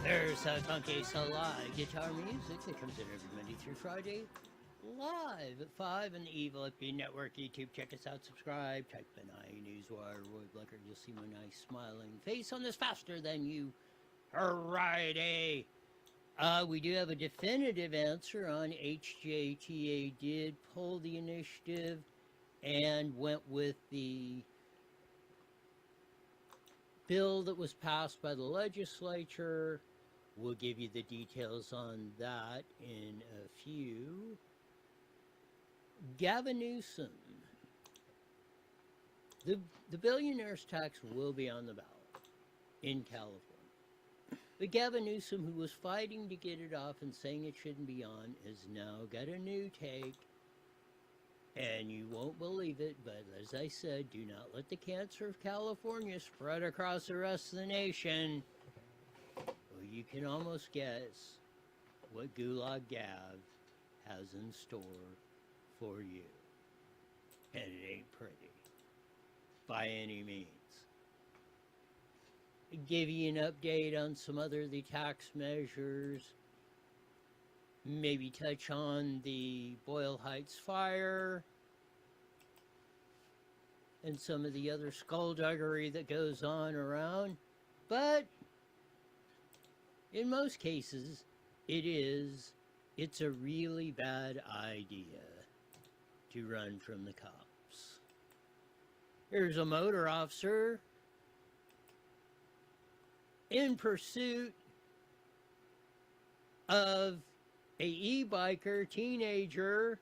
There's a funky live guitar music that comes in every Monday through Friday, live at 5 on the Evil FB Network YouTube. Check us out, subscribe, type in iNewsWire, Roy Blinker. You'll see my nice smiling face on this faster than you Friday. We do have a definitive answer on HJTA did pull the initiative and went with the bill that was passed by the legislature. We'll give you the details on that in a few. Gavin Newsom. The billionaire's tax will be on the ballot in California. But Gavin Newsom, who was fighting to get it off and saying it shouldn't be on, has now got a new take. And you won't believe it, but as I said, do not let the cancer of California spread across the rest of the nation. Well, you can almost guess what Gulag Gav has in store for you. And it ain't pretty, by any means. Give you an update on some other of the tax measures. Maybe touch on the Boyle Heights fire and some of the other skullduggery that goes on around. But in most cases, it's a really bad idea to run from the cops. Here's a motor officer in pursuit of a e-biker teenager.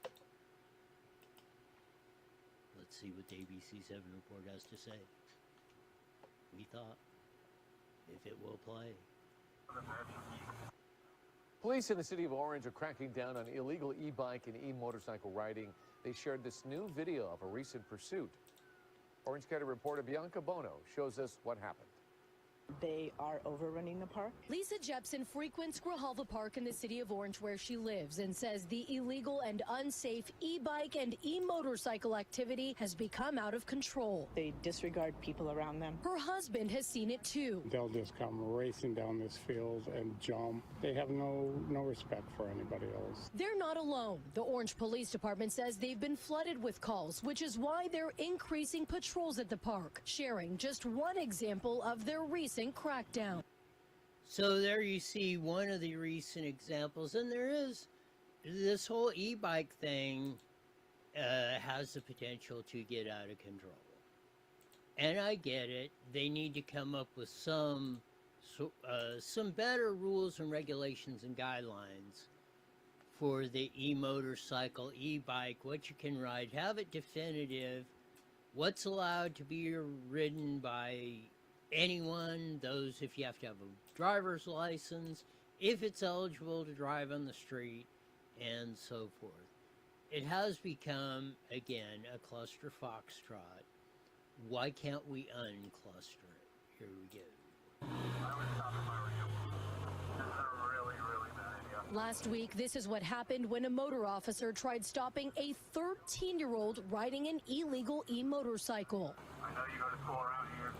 Let's see what the ABC 7 report has to say. We thought, if it will play. Police in the city of Orange are cracking down on illegal e-bike and e-motorcycle riding. They shared this new video of a recent pursuit. Orange County reporter Bianca Bono shows us what happened. They are overrunning the park. Lisa Jepson frequents Grijalva Park in the city of Orange where she lives and says the illegal and unsafe e-bike and e-motorcycle activity has become out of control. They disregard people around them. Her husband has seen it too. They'll just come racing down this field and jump. They have no respect for anybody else. They're not alone. The Orange Police Department says they've been flooded with calls, which is why they're increasing patrols at the park, sharing just one example of their recent crackdown. So there you see one of the recent examples, and there is this whole e-bike thing has the potential to get out of control. And I get it. They need to come up with some better rules and regulations and guidelines for the e-motorcycle, e-bike, what you can ride, have it definitive, what's allowed to be ridden by anyone, those if you have to have a driver's license, if it's eligible to drive on the street, and so forth. It has become, again, a cluster foxtrot. Why can't we uncluster it? Here we go. Last week, this is what happened when a motor officer tried stopping a 13-year-old riding an illegal e-motorcycle. I know you go to school around here.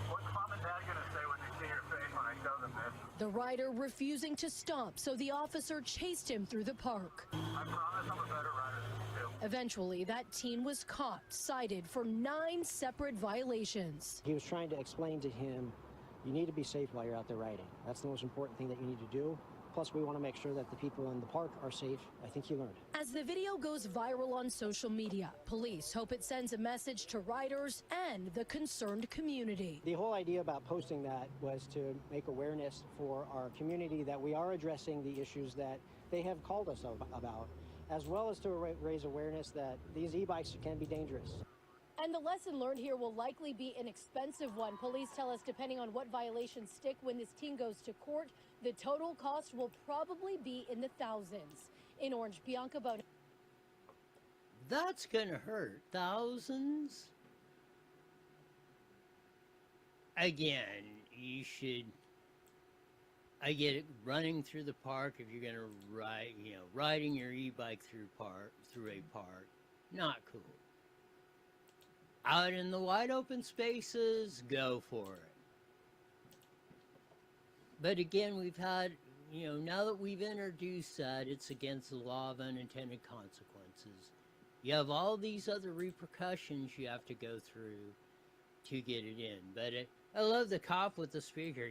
What's mom and dad gonna say when they see your face when I show them this? The rider refusing to stop, so the officer chased him through the park. I promise I'm a better rider than you. Eventually, that teen was caught, cited for 9 separate violations. He was trying to explain to him, you need to be safe while you're out there riding. That's the most important thing that you need to do. Plus, we want to make sure that the people in the park are safe. I think he learned. As the video goes viral on social media, police hope it sends a message to riders and the concerned community. The whole idea about posting that was to make awareness for our community that we are addressing the issues that they have called us about, as well as to raise awareness that these e-bikes can be dangerous. And the lesson learned here will likely be an expensive one. Police tell us depending on what violations stick when this teen goes to court, the total cost will probably be in the thousands. In Orange, Bianca Bono. That's gonna hurt. Thousands? Again, you should... I get it, running through the park if you're gonna ride, riding your e-bike through a park, not cool. Out in the wide open spaces, go for it. But again, we've had, now that we've introduced that, it's against the law of unintended consequences. You have all these other repercussions you have to go through to get it in. But I love the cop with the speaker.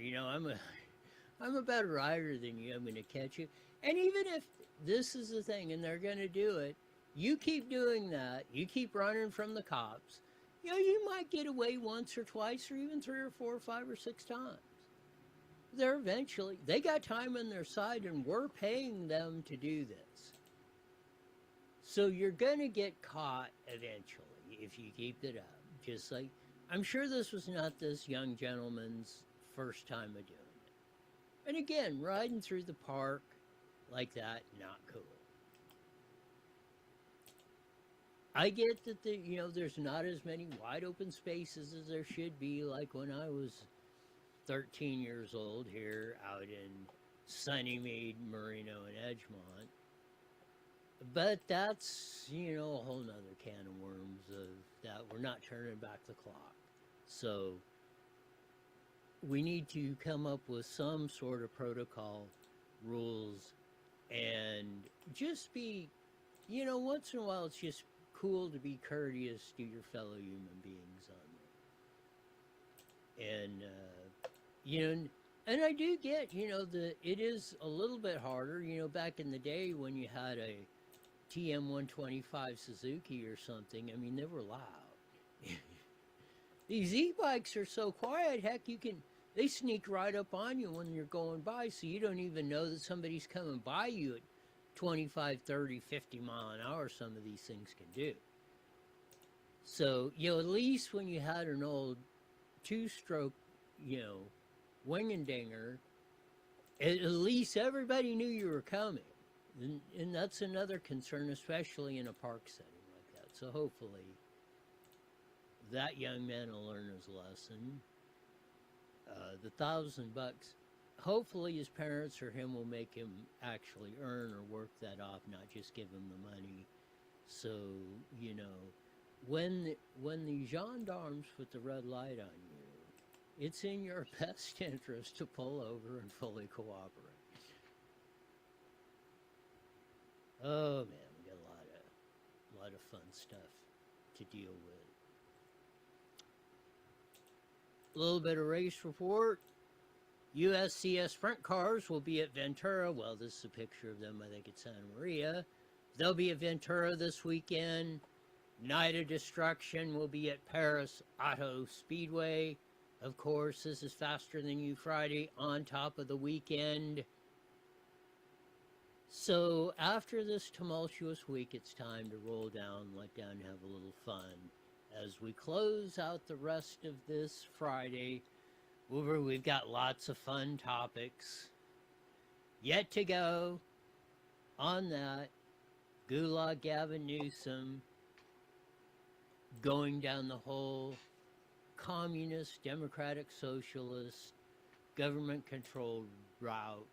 I'm a better rider than you. I'm going to catch you. And even if this is the thing and they're going to do it, you keep doing that. You keep running from the cops. You might get away once or twice or even 3 or 4 or 5 or 6 times. They got time on their side, and we're paying them to do this. So you're going to get caught eventually if you keep it up. Just like, I'm sure this was not this young gentleman's first time of doing it. And again, riding through the park like that, not cool. I get that there's not as many wide open spaces as there should be, like when I was 13 years old here out in Sunnymead, Merino, and Edgemont. But that's, a whole nother can of worms of that. We're not turning back the clock. So we need to come up with some sort of protocol, rules, and just be, once in a while it's just cool to be courteous to your fellow human beings on there. And, and I do get, it is a little bit harder, back in the day when you had a TM125 Suzuki or something, I mean, they were loud. These e-bikes are so quiet, heck, they sneak right up on you when you're going by, so you don't even know that somebody's coming by you at 25, 30, 50 mile an hour. Some of these things can do. So, at least when you had an old 2-stroke, wing-and-dinger, at least everybody knew you were coming. And that's another concern, especially in a park setting like that. So hopefully that young man will learn his lesson. The $1,000, hopefully his parents or him will make him actually earn or work that off, not just give him the money. So, when the gendarmes put the red light on you, it's in your best interest to pull over and fully cooperate. Oh man, we got a lot of fun stuff to deal with. A little bit of race report. USCS sprint cars will be at Ventura. Well, this is a picture of them, I think it's Santa Maria. They'll be at Ventura this weekend. Night of Destruction will be at Paris Auto Speedway. Of course, this is Faster Than You Friday on top of the weekend. So after this tumultuous week, it's time to roll down, let down, and have a little fun. As we close out the rest of this Friday, we've got lots of fun topics yet to go on that. Gulag Gavin Newsom going down the whole communist, democratic, socialist, government-controlled route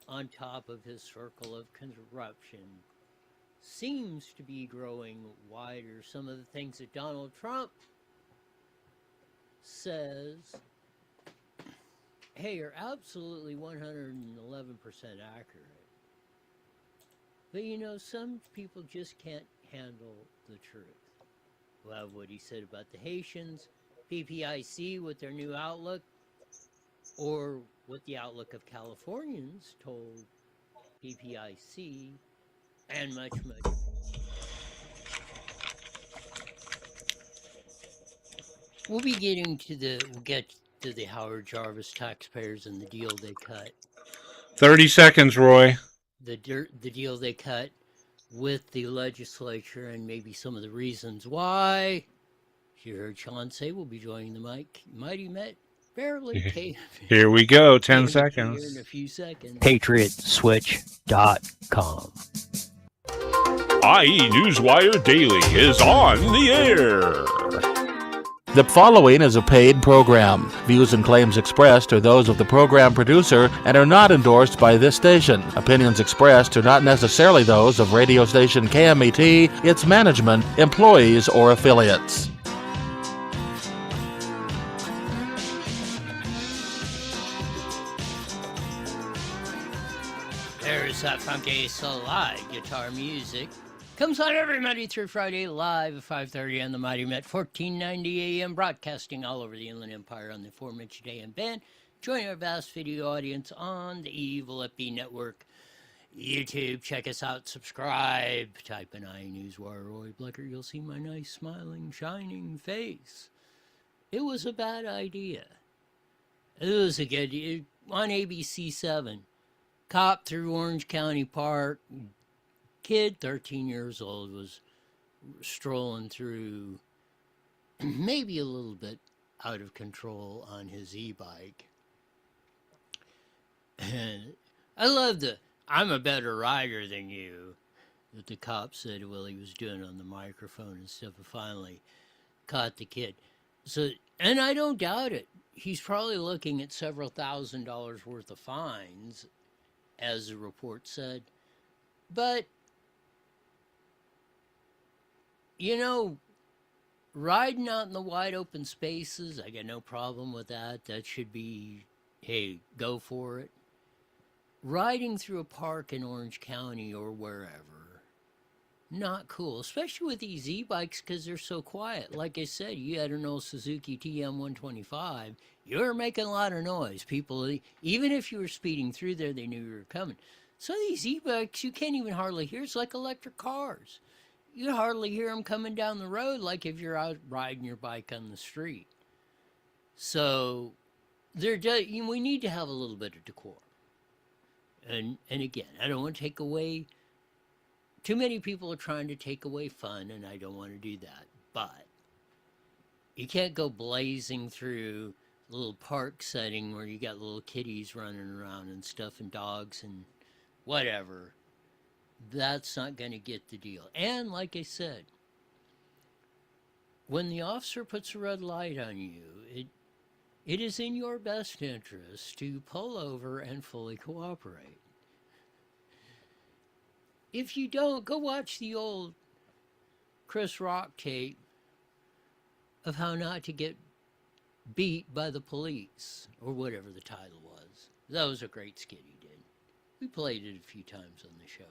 on top of his circle of corruption seems to be growing wider. Some of the things that Donald Trump says, hey, are absolutely 111% accurate. But some people just can't handle the truth. We'll have what he said about the Haitians, PPIC with their new outlook, or what the outlook of Californians told PPIC, and much, much more. We'll get to the Howard Jarvis taxpayers and the deal they cut. 30 seconds, Roy. The deal they cut with the legislature and maybe some of the reasons why. You heard Sean say we'll be joining the Mighty Met barely. Here we go, 10 seconds. In a few seconds. PatriotSwitch.com. IE Newswire Daily is on the air. The following is a paid program. Views and claims expressed are those of the program producer and are not endorsed by this station. Opinions expressed are not necessarily those of radio station KMET, its management, employees, or affiliates. There's that funky slide guitar music. Comes on every Monday through Friday live at 5:30 on the Mighty Met 1490 AM, broadcasting all over the Inland Empire on the aforementioned AM band. Join our vast video audience on the Evil FB Network. YouTube, check us out, subscribe. Type in iNewsWire Roy Blecker, you'll see my nice, smiling, shining face. It was a bad idea. It was a good, on ABC 7. Cop through Orange County Park. Kid, 13 years old, was strolling through, maybe a little bit out of control on his e-bike. And I love the, I'm a better rider than you, that the cop said while he was doing on the microphone and stuff, and finally caught the kid. So, and I don't doubt it. He's probably looking at several $1,000s worth of fines, as the report said. But, you know, riding out in the wide open spaces, I got no problem with that. That should be, hey, go for it. Riding through a park in Orange County or wherever, not cool, especially with these e-bikes because they're so quiet. Like I said, you had an old Suzuki TM125, you were making a lot of noise. People, even if you were speeding through there, they knew you were coming. So these e-bikes, you can't even hardly hear. It's like electric cars. You hardly hear them coming down the road like if you're out riding your bike on the street. So we need to have a little bit of decorum. And again, I don't want to take away, too many people are trying to take away fun, and I don't want to do that. But you can't go blazing through a little park setting where you got little kitties running around and stuff and dogs and whatever. That's not going to get the deal. And like I said, when the officer puts a red light on you, it is in your best interest to pull over and fully cooperate. If you don't, go watch the old Chris Rock tape of how not to get beat by the police, or whatever the title was. That was a great skit he did. We played it a few times on the show.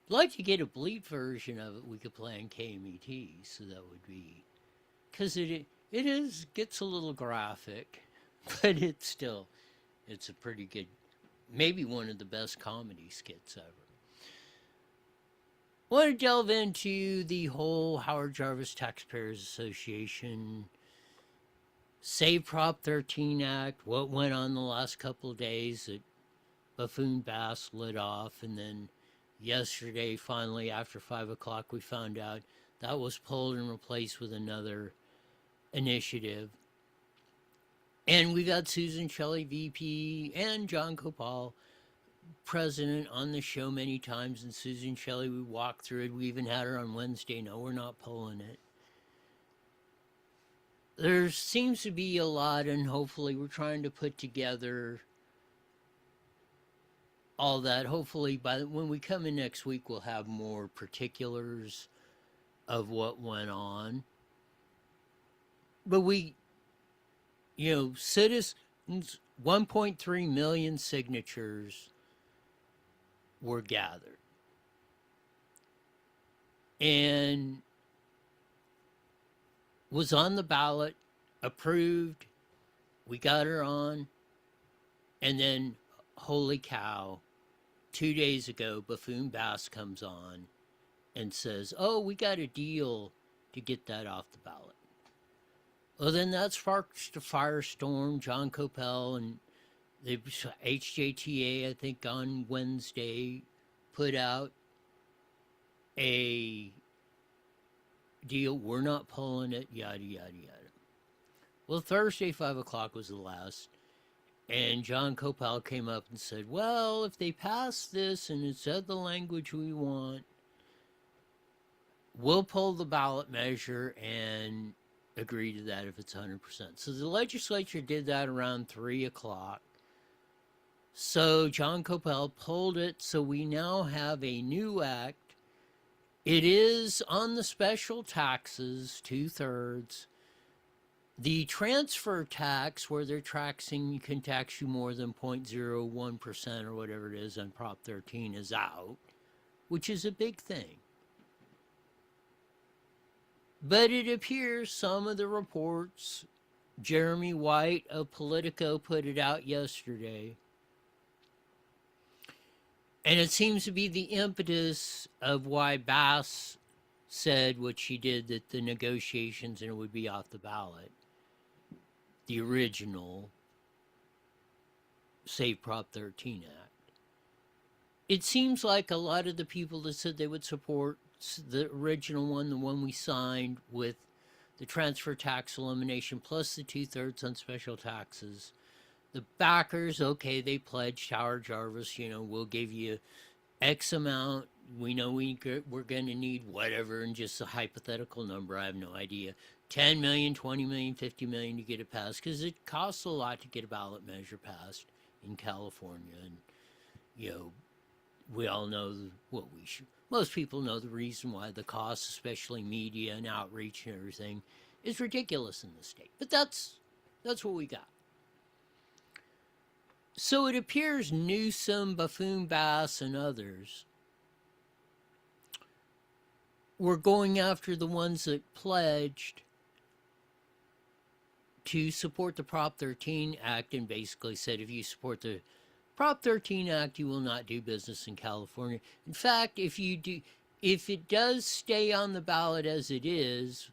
I'd like to get a bleep version of it we could play on KMET, so that would be, because it gets a little graphic, but it's a pretty good, maybe one of the best comedy skits ever. I want to delve into the whole Howard Jarvis Taxpayers Association Save Prop 13 Act, what went on the last couple of days that Buffoon Bass lit off, and then yesterday, finally, after 5 o'clock, we found out that was pulled and replaced with another initiative. And we got Susan Shelley, VP, and John Copal, president, on the show many times. And Susan Shelley, we walked through it. We even had her on Wednesday. No, we're not pulling it. There seems to be a lot, and hopefully we're trying to put together all that. Hopefully when we come in next week, we'll have more particulars of what went on. But citizens, 1.3 million signatures were gathered. And was on the ballot, approved, we got her on, and then, holy cow, 2 days ago, Buffoon Bass comes on and says, oh, we got a deal to get that off the ballot. Well, then that sparked a firestorm. John Copel and the HJTA, I think on Wednesday, put out a deal. We're not pulling it, yada, yada, yada. Well, Thursday, 5 o'clock was the last. And John Copel came up and said, well, if they pass this and it said the language we want, we'll pull the ballot measure and agree to that if it's 100%. So the legislature did that around 3 o'clock. So John Copel pulled it, so we now have a new act. It is on the special taxes, 2/3. The transfer tax, where they're taxing, can tax you more than 0.01% or whatever it is on Prop 13, is out, which is a big thing. But it appears some of the reports, Jeremy White of Politico put it out yesterday, and it seems to be the impetus of why Bass said what she did, that the negotiations and it would be off the ballot. The original Save Prop 13 Act. It seems like a lot of the people that said they would support the original one, the one we signed with the transfer tax elimination plus the 2/3 on special taxes, the backers, okay, they pledged Howard Jarvis, we'll give you X amount. We know we're going to need whatever, and just a hypothetical number, I have no idea. 10 million, 20 million, 50 million to get it passed, because it costs a lot to get a ballot measure passed in California. And, we all know most people know the reason why the costs, especially media and outreach and everything, is ridiculous in the state. But that's what we got. So it appears Newsom, Buffoon Bass, and others were going after the ones that pledged to support the Prop 13 Act, and basically said, if you support the Prop 13 Act, you will not do business in California. In fact, if it does stay on the ballot as it is,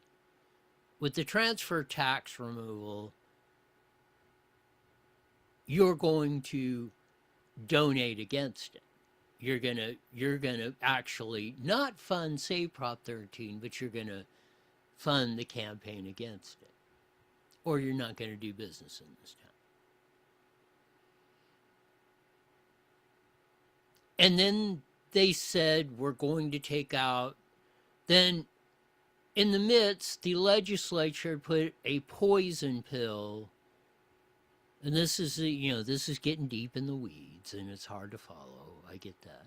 with the transfer tax removal, you're going to donate against it. You're gonna actually not fund Save Prop 13, but you're gonna fund the campaign against it, or you're not going to do business in this town. And then they said, we're going to take out. Then, in the midst, the legislature put a poison pill. And this is getting deep in the weeds, and it's hard to follow. I get that.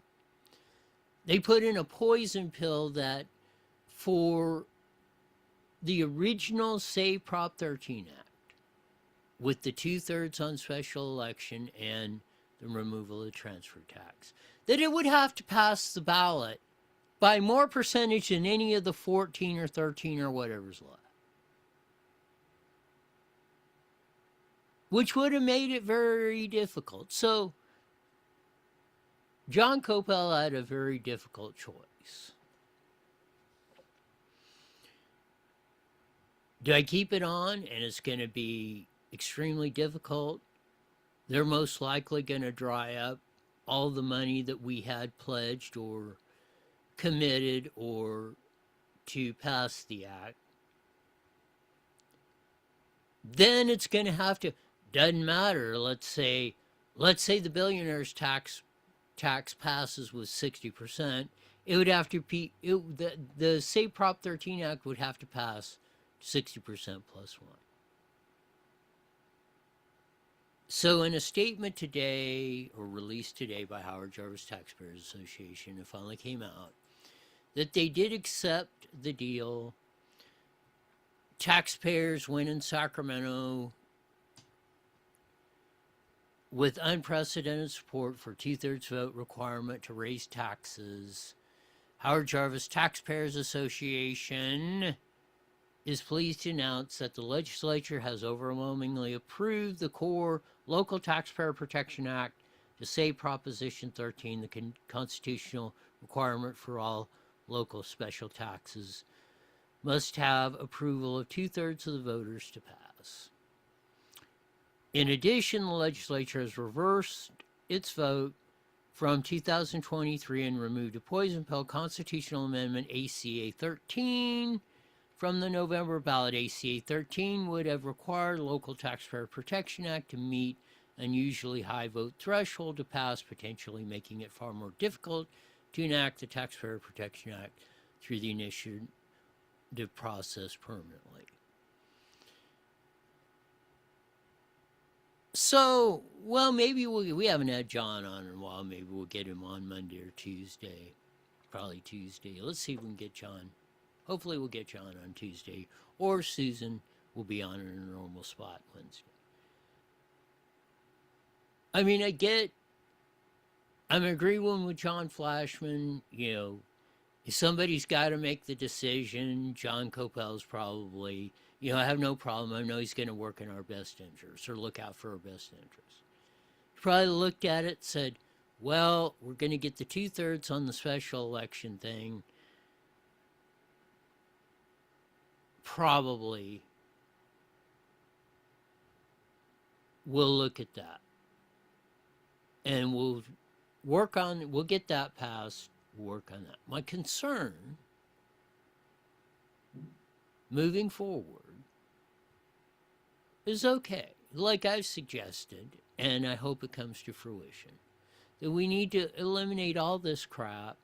They put in a poison pill that for the original Save Prop 13 Act, with the 2/3 on special election and the removal of the transfer tax, that it would have to pass the ballot by more percentage than any of the 14 or 13 or whatever's left. Which would have made it very difficult. So, John Coppell had a very difficult choice. Do I keep it on, and it's going to be extremely difficult? They're most likely going to dry up all the money that we had pledged or committed or to pass the act. Then it's going to have to, doesn't matter, let's say the billionaire's tax passes with 60%, it would have to be, the Save Prop 13 Act would have to pass 60% plus one. So in a statement today, or released today by Howard Jarvis Taxpayers Association, it finally came out that they did accept the deal. Taxpayers went in Sacramento with unprecedented support for 2/3 vote requirement to raise taxes. Howard Jarvis Taxpayers Association is pleased to announce that the legislature has overwhelmingly approved the core Local Taxpayer Protection Act to save Proposition 13, the constitutional requirement for all local special taxes must have approval of 2/3 of the voters to pass. In addition, the legislature has reversed its vote from 2023 and removed a poison pill constitutional amendment ACA 13 from the November ballot. ACA 13 would have required the Local Taxpayer Protection Act to meet an unusually high vote threshold to pass, potentially making it far more difficult to enact the Taxpayer Protection Act through the initiative process permanently. So, well, maybe we haven't had John on in a while. Maybe we'll get him on Monday or Tuesday. Probably Tuesday. Let's see if we can get John. Hopefully we'll get John on Tuesday. Or Susan. will be on in a normal spot Wednesday. I mean, I'm agreeing with John Flashman, you know, if somebody's got to make the decision, John Coppell's probably, you know, I have no problem. I know he's going to work in our best interest or look out for our best interest. He probably looked at it, said, well, we're going to get the 2/3 on the special election thing. Probably we'll look at that. And we'll get that passed, work on that. My concern moving forward is, okay, like I've suggested, and I hope it comes to fruition, that we need to eliminate all this crap,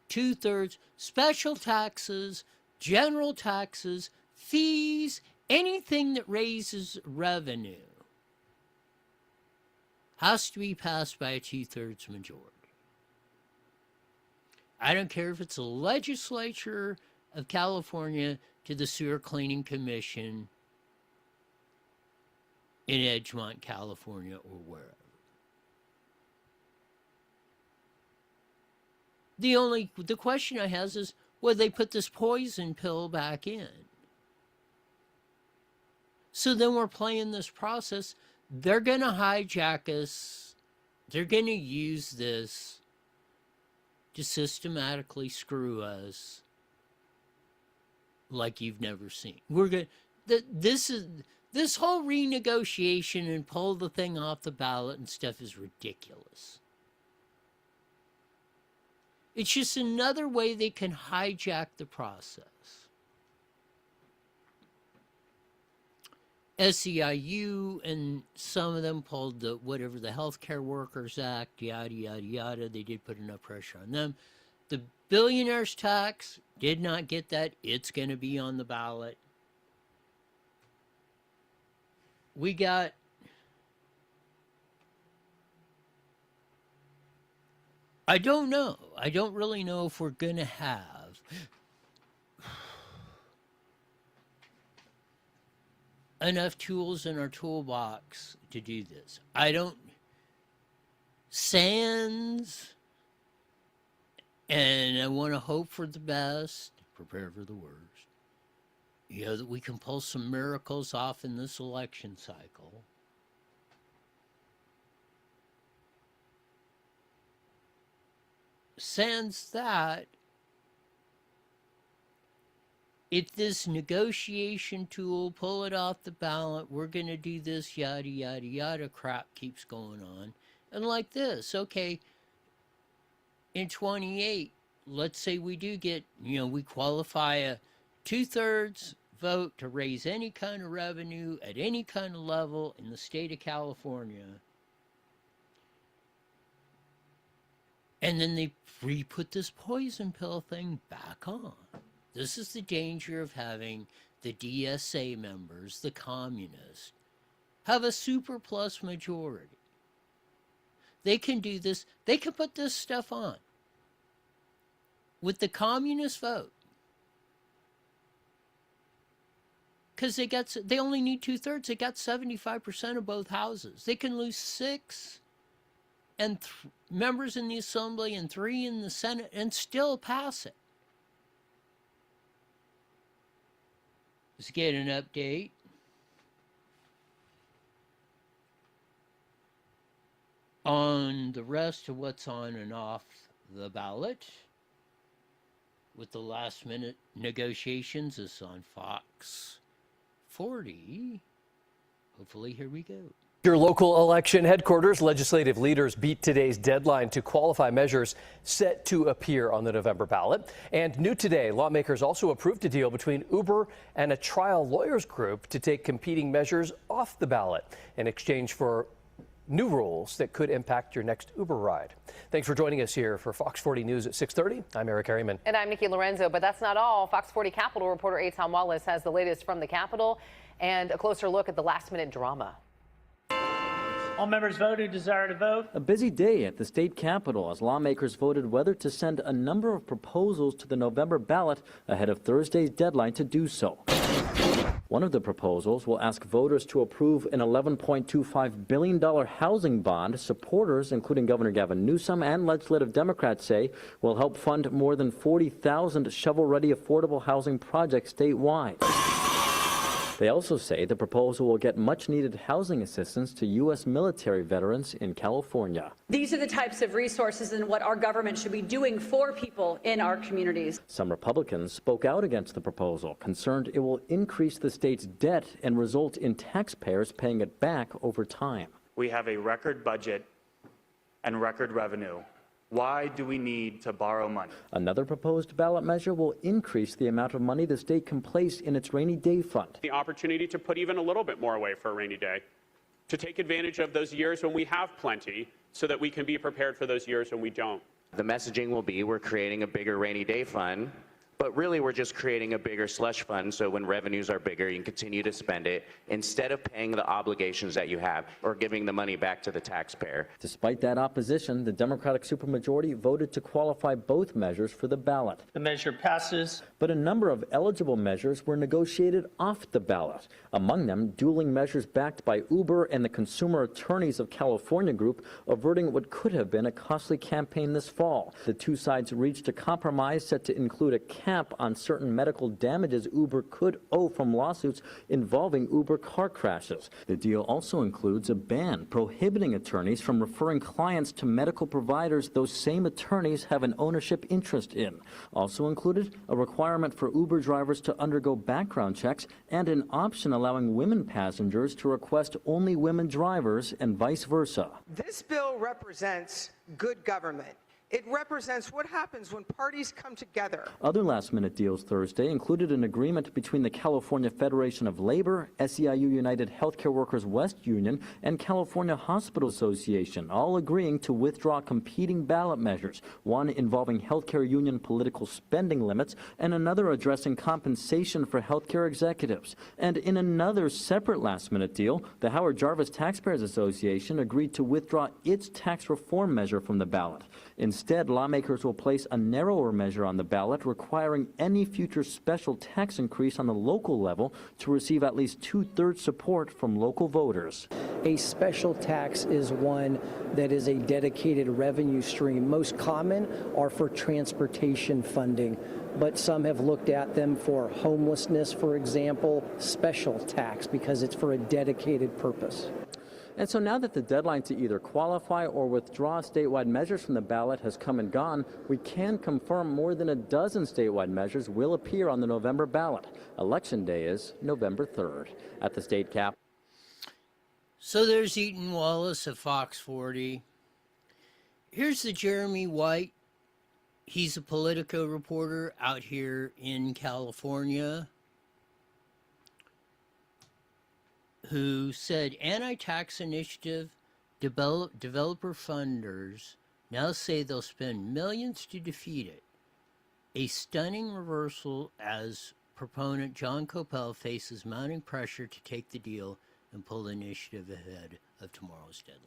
2/3, special taxes, general taxes, fees, anything that raises revenue has to be passed by a 2/3 majority. I don't care if it's the legislature of California to the Sewer Cleaning Commission in Edgemont, California, or wherever. The question I have is, well, they put this poison pill back in. So then we're playing this process. They're going to hijack us. They're going to use this to systematically screw us like you've never seen. This whole renegotiation and pull the thing off the ballot and stuff is ridiculous. It's just another way they can hijack the process. SEIU and some of them pulled the Healthcare Workers Act, yada, yada, yada. They did put enough pressure on them. The billionaires tax did not get that. It's going to be on the ballot. We got I don't know. I don't really know if we're going to have enough tools in our toolbox to do this. Sans, and I want to hope for the best, prepare for the worst. You know, that we can pull some miracles off in this election cycle. Sans that, if this negotiation tool, pull it off the ballot, we're going to do this, yada, yada, yada crap keeps going on. And like this, okay, in 28, let's say we do get, you know, we qualify a 2/3 vote to raise any kind of revenue at any kind of level in the state of California. And then they re-put this poison pill thing back on. This is the danger of having the DSA members, the communists, have a super plus majority. They can do this. They can put this stuff on. With the communist vote. Because they only need 2/3. They got 75% of both houses. They can lose 6 and members in the Assembly and 3 in the Senate and still pass it. Let's get an update on the rest of what's on and off the ballot with the last minute negotiations. Is on Fox 40. Hopefully, here we go. Your local election headquarters, legislative leaders beat today's deadline to qualify measures set to appear on the November ballot. And new today, lawmakers also approved a deal between Uber and a trial lawyers group to take competing measures off the ballot in exchange for new rules that could impact your next Uber ride. Thanks for joining us here for Fox 40 News at 6:30. I'm Eric Harriman. And I'm Nikki Lorenzo, but that's not all. Fox 40 Capitol reporter Eitan Wallace has the latest from the Capitol and a closer look at the last-minute drama. All members vote who desire to vote. A busy day at the state capitol as lawmakers voted whether to send a number of proposals to the November ballot ahead of Thursday's deadline to do so. One of the proposals will ask voters to approve an $11.25 billion housing bond. Supporters, including Governor Gavin Newsom and legislative Democrats, say will help fund more than 40,000 shovel-ready affordable housing projects statewide. They also say the proposal will get much-needed housing assistance to U.S. military veterans in California. These are the types of resources and what our government should be doing for people in our communities. Some Republicans spoke out against the proposal, concerned it will increase the state's debt and result in taxpayers paying it back over time. We have a record budget and record revenue. Why do we need to borrow money? Another proposed ballot measure will increase the amount of money the state can place in its rainy day fund. The opportunity to put even a little bit more away for a rainy day, to take advantage of those years when we have plenty so that we can be prepared for those years when we don't. The messaging will be we're creating a bigger rainy day fund, but really we're just creating a bigger slush fund so when revenues are bigger, you can continue to spend it instead of paying the obligations that you have or giving the money back to the taxpayer. Despite that opposition, the Democratic supermajority voted to qualify both measures for the ballot. The measure passes. But a number of eligible measures were negotiated off the ballot. Among them, dueling measures backed by Uber and the Consumer Attorneys of California group, averting what could have been a costly campaign this fall. The two sides reached a compromise set to include a cap on certain medical damages Uber could owe from lawsuits involving Uber car crashes. The deal also includes a ban prohibiting attorneys from referring clients to medical providers those same attorneys have an ownership interest in. Also included a requirement for Uber drivers to undergo background checks and an option allowing women passengers to request only women drivers and vice versa. This bill represents good government. It represents what happens when parties come together. Other last-minute deals Thursday included an agreement between the California Federation of Labor, SEIU United Healthcare Workers West Union, and California Hospital Association, all agreeing to withdraw competing ballot measures, one involving healthcare union political spending limits and another addressing compensation for healthcare executives. And in another separate last-minute deal, the Howard Jarvis Taxpayers Association agreed to withdraw its tax reform measure from the ballot. Instead, lawmakers will place a narrower measure on the ballot requiring any future special tax increase on the local level to receive at least two-thirds support from local voters. A special tax is one that is a dedicated revenue stream. Most common are for transportation funding, but some have looked at them for homelessness, for example, special tax because it's for a dedicated purpose. And so now that the deadline to either qualify or withdraw statewide measures from the ballot has come and gone, we can confirm more than a dozen statewide measures will appear on the November ballot. Election day is November 3rd. At the state cap. So there's Eaton Wallace of Fox 40. Here's the Jeremy White. He's a Politico reporter out here in California, who said anti-tax initiative developer funders now say they'll spend millions to defeat it. A stunning reversal as proponent John Coppell faces mounting pressure to take the deal and pull the initiative ahead of tomorrow's deadline.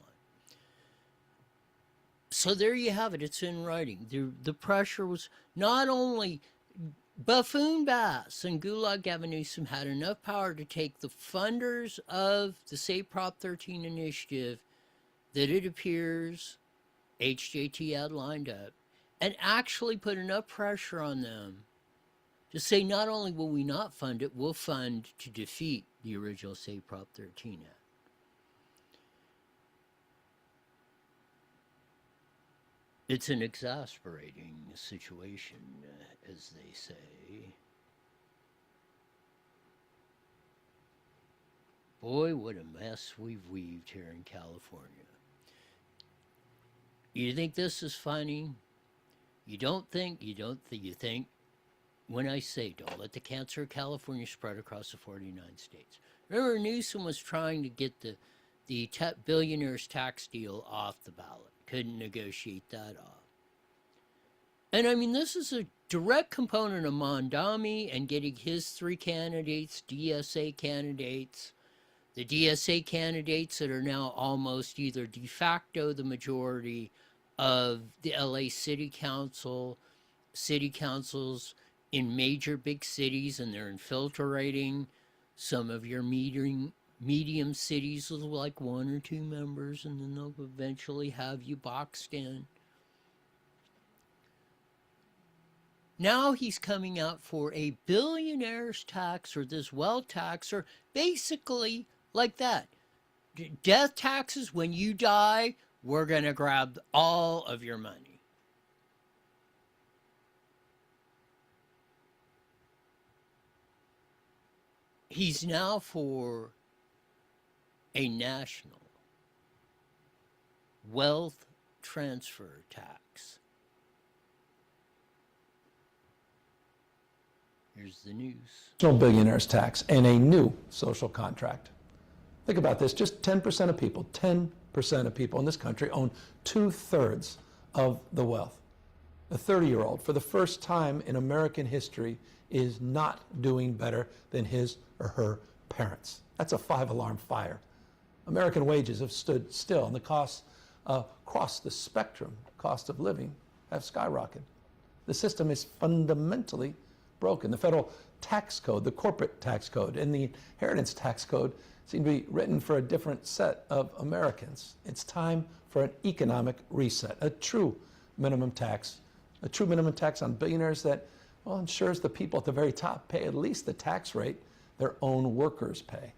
So there you have it. It's in writing. The pressure was not only Buffoon Bass and Gulag Gavin Newsom had enough power to take the funders of the Save Prop 13 initiative that it appears HJT had lined up and actually put enough pressure on them to say not only will we not fund it, we'll fund to defeat the original Save Prop 13 Act. It's an exasperating situation, as they say. Boy, what a mess we've weaved here in California. You think this is funny? You think, when I say don't let the cancer of California spread across the 49 states. Remember, Newsom was trying to get the billionaires tax deal off the ballot. Couldn't negotiate that off. And I mean, this is a direct component of Mondami and getting his three candidates, DSA candidates, the DSA candidates that are now almost either de facto the majority of the LA city councils in major big cities, and they're infiltrating Some of your medium cities with like 1 or 2 members, and then they'll eventually have you boxed in. Now he's coming out for a billionaire's tax, or this wealth tax, or basically like that. Death taxes, when you die, we're going to grab all of your money. He's now for a national wealth transfer tax. Here's the news. Billionaires tax and a new social contract. Think about this, just 10% of people, 10% of people in this country own 2/3 of the wealth. A 30-year-old, for the first time in American history, is not doing better than his or her parents. That's a 5-alarm fire. American wages have stood still, and the costs across the spectrum, cost of living, have skyrocketed. The system is fundamentally broken. The federal tax code, the corporate tax code, and the inheritance tax code seem to be written for a different set of Americans. It's time for an economic reset, a true minimum tax on billionaires that, well, ensures the people at the very top pay at least the tax rate their own workers pay.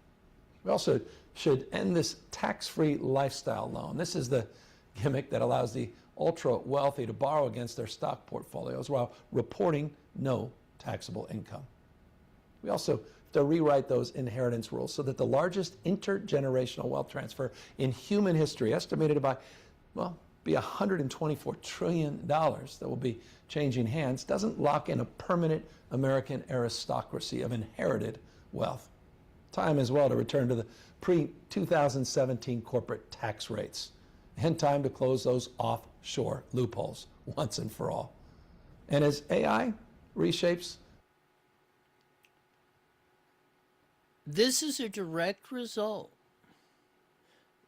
We also should end this tax-free lifestyle loan. This is the gimmick that allows the ultra-wealthy to borrow against their stock portfolios while reporting no taxable income. We also have to rewrite those inheritance rules so that the largest intergenerational wealth transfer in human history, estimated by, well, be $124 trillion that will be changing hands, doesn't lock in a permanent American aristocracy of inherited wealth. Time as well to return to the pre-2017 corporate tax rates, and time to close those offshore loopholes once and for all. And as AI reshapes, this is a direct result.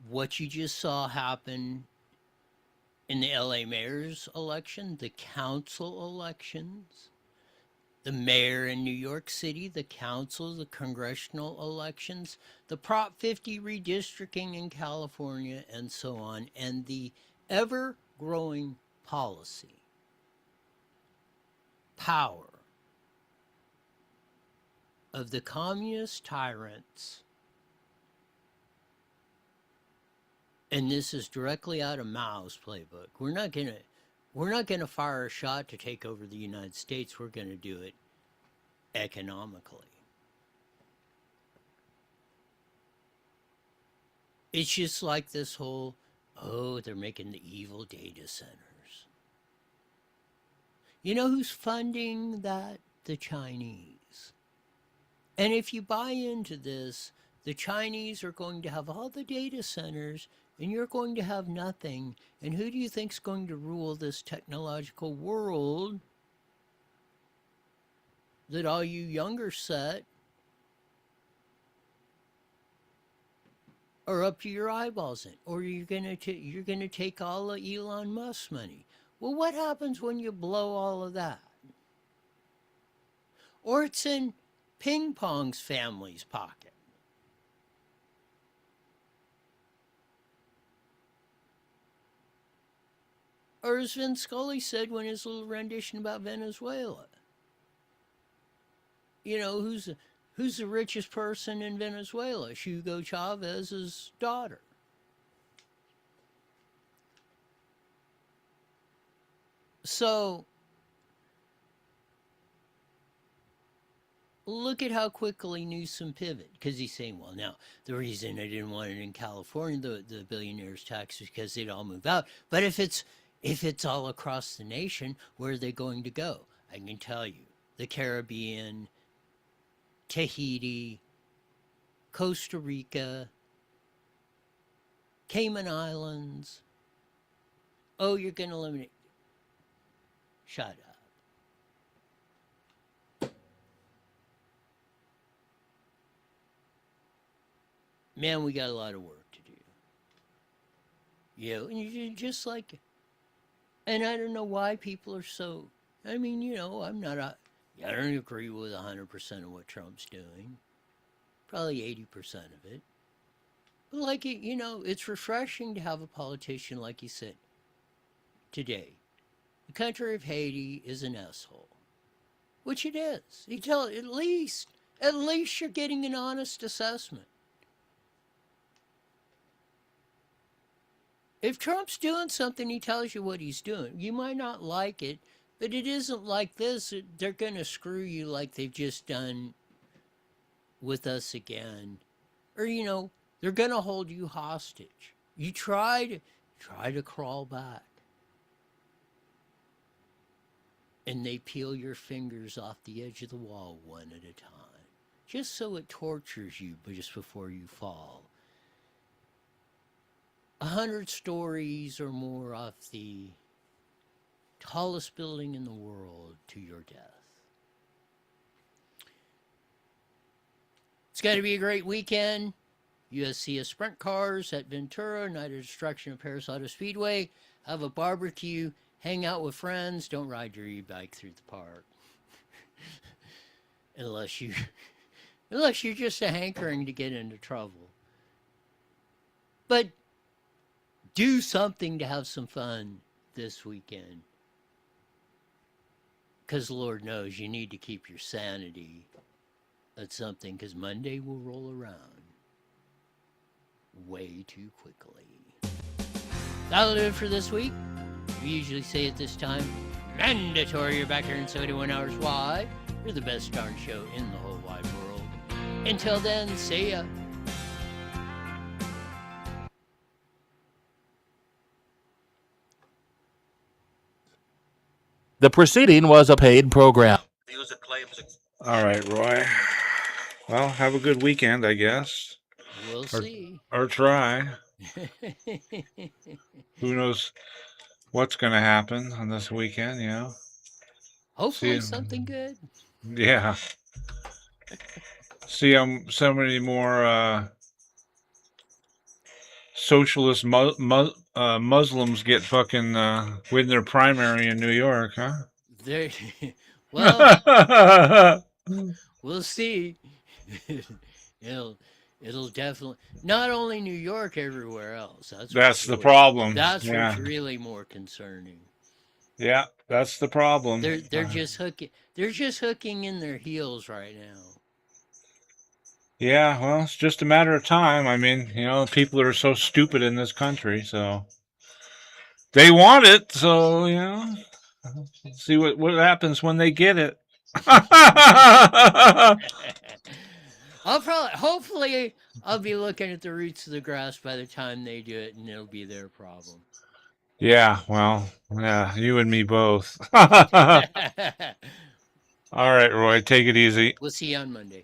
What you just saw happen in the LA mayor's election, the council elections, the mayor in New York City, the council, the congressional elections, the Prop 50 redistricting in California, and so on, and the ever-growing policy, power of the communist tyrants. And this is directly out of Mao's playbook. We're not gonna fire a shot to take over the United States. We're gonna do it economically. It's just like this whole, oh, they're making the evil data centers. You know who's funding that? The Chinese. And if you buy into this, the Chinese are going to have all the data centers and you're going to have nothing. And who do you think's going to rule this technological world that all you younger set are up to your eyeballs in? Or you're gonna take all of Elon Musk's money. Well, what happens when you blow all of that? Or it's in Ping Pong's family's pocket. Or as Vince Scully said when his little rendition about Venezuela. You know, who's the richest person in Venezuela? Hugo Chavez's daughter. So, look at how quickly Newsom pivoted, because he's saying, well, now, the reason I didn't want it in California, the billionaires' tax, is because they'd all move out. But if it's all across the nation, where are they going to go? I can tell you, the Caribbean, Tahiti, Costa Rica, Cayman Islands. Oh, you're going to eliminate. Shut up. Man, we got a lot of work to do. You know, and you're just like, and I don't know why people are so, I mean, you know, I don't agree with 100% of what Trump's doing. probably 80% of it. But like it, it's refreshing to have a politician like you said today. The country of Haiti is an asshole, which it is. At least you're getting an honest assessment. If Trump's doing something, he tells you what he's doing. You might not like it, but it isn't like this. They're going to screw you like they've just done with us again. Or, they're going to hold you hostage. You try to crawl back. And they peel your fingers off the edge of the wall one at a time. Just so it tortures you just before you fall. 100 stories or more off the tallest building in the world to your death. It's got to be a great weekend. USC Sprint Cars at Ventura, Night of Destruction at Paris Auto Speedway. Have a barbecue, hang out with friends. Don't ride your e-bike through the park. unless you're just a hankering to get into trouble. But do something to have some fun this weekend. Because Lord knows you need to keep your sanity at something, because Monday will roll around way too quickly. That'll do it for this week. We usually say at this time, mandatory. You're back here in 71 hours. Why? You're the best darn show in the whole wide world. Until then, see ya. The preceding was a paid program. All right, Roy. Well, have a good weekend, I guess. We'll see. Or try. Who knows what's going to happen on this weekend, Hopefully something good. Yeah. See so many more socialist Muslims get fucking win their primary in New York, huh? Well, we'll see. It'll definitely, not only New York, everywhere else. That's the problem. That's what's really more concerning. Yeah, that's the problem. They're just hooking in their heels right now. Yeah, well, it's just a matter of time. I mean, people are so stupid in this country, so they want it. So, see what happens when they get it. Hopefully, I'll be looking at the roots of the grass by the time they do it, and it'll be their problem. Yeah, well, yeah, you and me both. All right, Roy, take it easy. We'll see you on Monday.